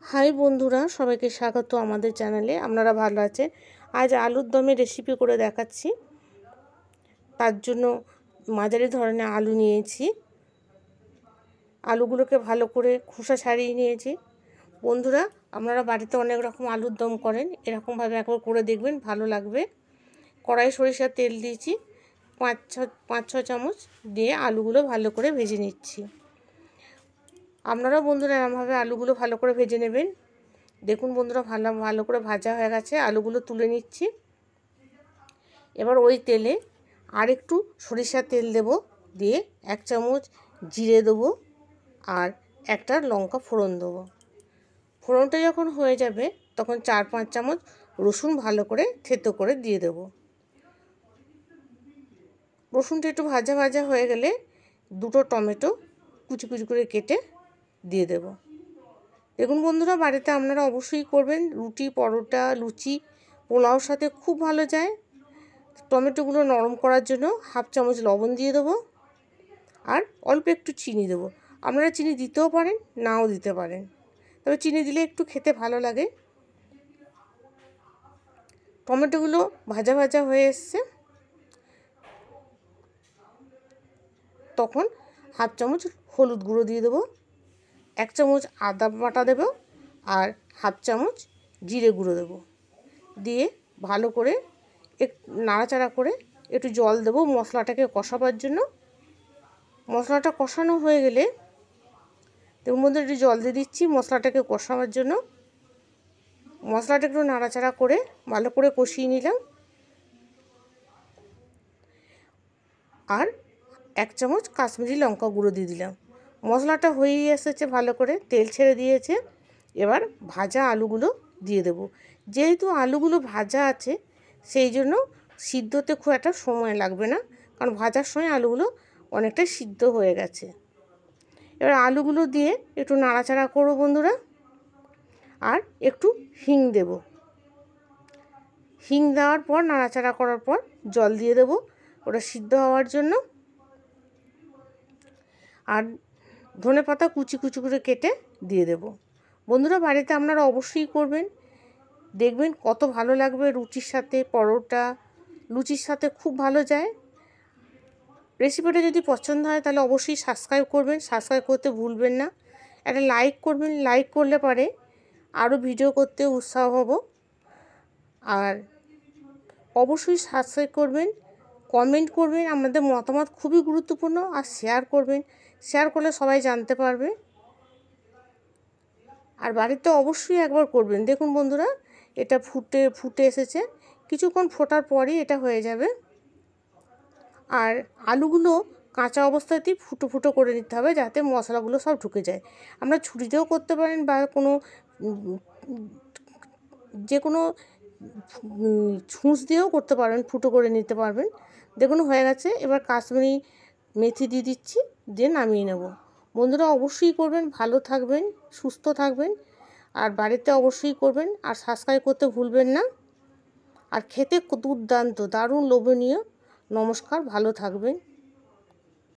High বন্ধুরা, সবাইকে স্বাগত আমাদের চ্যানেলে। আপনারা ভালো আছেন? আজ আলুর দমের রেসিপি করে দেখাচ্ছি। তার জন্য মাঝারি ধরনের আলু নিয়েছি। আলুগুলোকে ভালো করে খোসা ছাড়িয়ে নিয়েছি। বন্ধুরা, আপনারা বাড়িতে অনেক রকম আলুর দম করেন, এরকমভাবে একবার করে দেখবেন, ভালো লাগবে। কড়াই সরিষার তেল দিয়েছি, পাঁচ ছ চামচ দিয়ে আলুগুলো ভালো করে ভেজে নিচ্ছি। আপনারাও বন্ধুরা এরকমভাবে আলুগুলো ভালো করে ভেজে নেবেন। দেখুন বন্ধুরা, ভালো করে ভাজা হয়ে গেছে। আলুগুলো তুলে নিচ্ছি। এবার ওই তেলে আর একটু সরিষার তেল দেব, দিয়ে 1 চামচ জিরে দেবো আর একটা লঙ্কা ফোড়ন দেবো। ফোড়নটা যখন হয়ে যাবে তখন 4-5 চামচ রসুন ভালো করে থেতো করে দিয়ে দেব। রসুনটা একটু ভাজা ভাজা হয়ে গেলে 2টো টমেটো কুচি কুচি করে কেটে দিয়ে দেব। দেখুন বন্ধুরা, বাড়িতে আপনারা অবশ্যই করবেন। রুটি, পরোটা, লুচি, পোলাওর সাথে খুব ভালো যায়। টমেটোগুলো নরম করার জন্য 1/2 চামচ লবণ দিয়ে দেবো আর অল্প একটু চিনি দেবো। আপনারা চিনি দিতেও পারেন, নাও দিতে পারেন, তবে চিনি দিলে একটু খেতে ভালো লাগে। টমেটোগুলো ভাজা ভাজা হয়ে এসছে, তখন 1/2 চামচ হলুদ গুঁড়ো দিয়ে দেবো, 1 চামচ আদা বাটা দেবো আর 1/2 চামচ জিরে গুঁড়ো দেবো। দিয়ে ভালো করে নাড়াচাড়া করে একটু জল দেবো মশলাটাকে কষাবার জন্য। মশলাটা কষানো হয়ে গেলে এর মধ্যে একটু জল দিয়ে দিচ্ছি মশলাটাকে কষাবার জন্য। মশলাটা একটু নাড়াচাড়া করে ভালো করে কষিয়ে নিলাম। আর 1 চামচ কাশ্মীরি লঙ্কা গুঁড়ো দিয়ে দিলাম। মশলাটা হয়েই এসেছে, ভালো করে তেল ছেড়ে দিয়েছে। এবার ভাজা আলুগুলো দিয়ে দেব। যেহেতু আলুগুলো ভাজা আছে সেই জন্য সিদ্ধতে খুব একটা সময় লাগবে না, কারণ ভাজার সময় আলুগুলো অনেকটাই সিদ্ধ হয়ে গেছে। এবার আলুগুলো দিয়ে একটু নাড়াচাড়া করব বন্ধুরা, আর একটু হিং দেব। হিং দেওয়ার পর নাড়াচাড়া করার পর জল দিয়ে দেব ওটা সিদ্ধ হওয়ার জন্য। আর ধনেপাতা কুচি কুচি করে কেটে দিয়ে দেব। বন্ধুরা, বাড়িতে আপনারা অবশ্যই করবেন, দেখবেন কত ভালো লাগবে। রুটির সাথে, পরোটা, লুচির সাথে খুব ভালো যায়। রেসিপিটা যদি পছন্দ হয় তাহলে অবশ্যই সাবস্ক্রাইব করবেন, সাবস্ক্রাইব করতে ভুলবেন না। একটা লাইক করবেন, লাইক করলে পরে আরও ভিডিও করতে উৎসাহ হব। আর অবশ্যই সাবস্ক্রাইব করবেন, কমেন্ট করবেন, আমাদের মতামত খুবই গুরুত্বপূর্ণ। আর শেয়ার করবেন, শেয়ার করলে সবাই জানতে পারবে। আর বাড়িতে অবশ্যই একবার করবেন। দেখুন বন্ধুরা, এটা ফুটে এসেছে, কিছুক্ষণ ফোটার পরই এটা হয়ে যাবে। আর আলুগুলো কাঁচা অবস্থাতেই ফুটো ফুটো করে নিতে হবে, যাতে মশলাগুলো সব ঢুকে যায়। আমরা ছুরিতেও করতে পারেন বা যে কোনো ছুঁচ দিয়েও করতে পারবেন, ফুটো করে নিতে পারবেন। দেখুন হয়ে গেছে। এবার কাশ্মীরি মেথি দিয়ে দিচ্ছি, দিয়ে নামিয়ে নেব। বন্ধুরা অবশ্যই করবেন, ভালো থাকবেন, সুস্থ থাকবেন, আর বাড়িতে অবশ্যই করবেন। আর সাবস্ক্রাইব করতে ভুলবেন না। আর খেতে দুর্দান্ত, দারুণ লোভনীয়। নমস্কার, ভালো থাকবেন।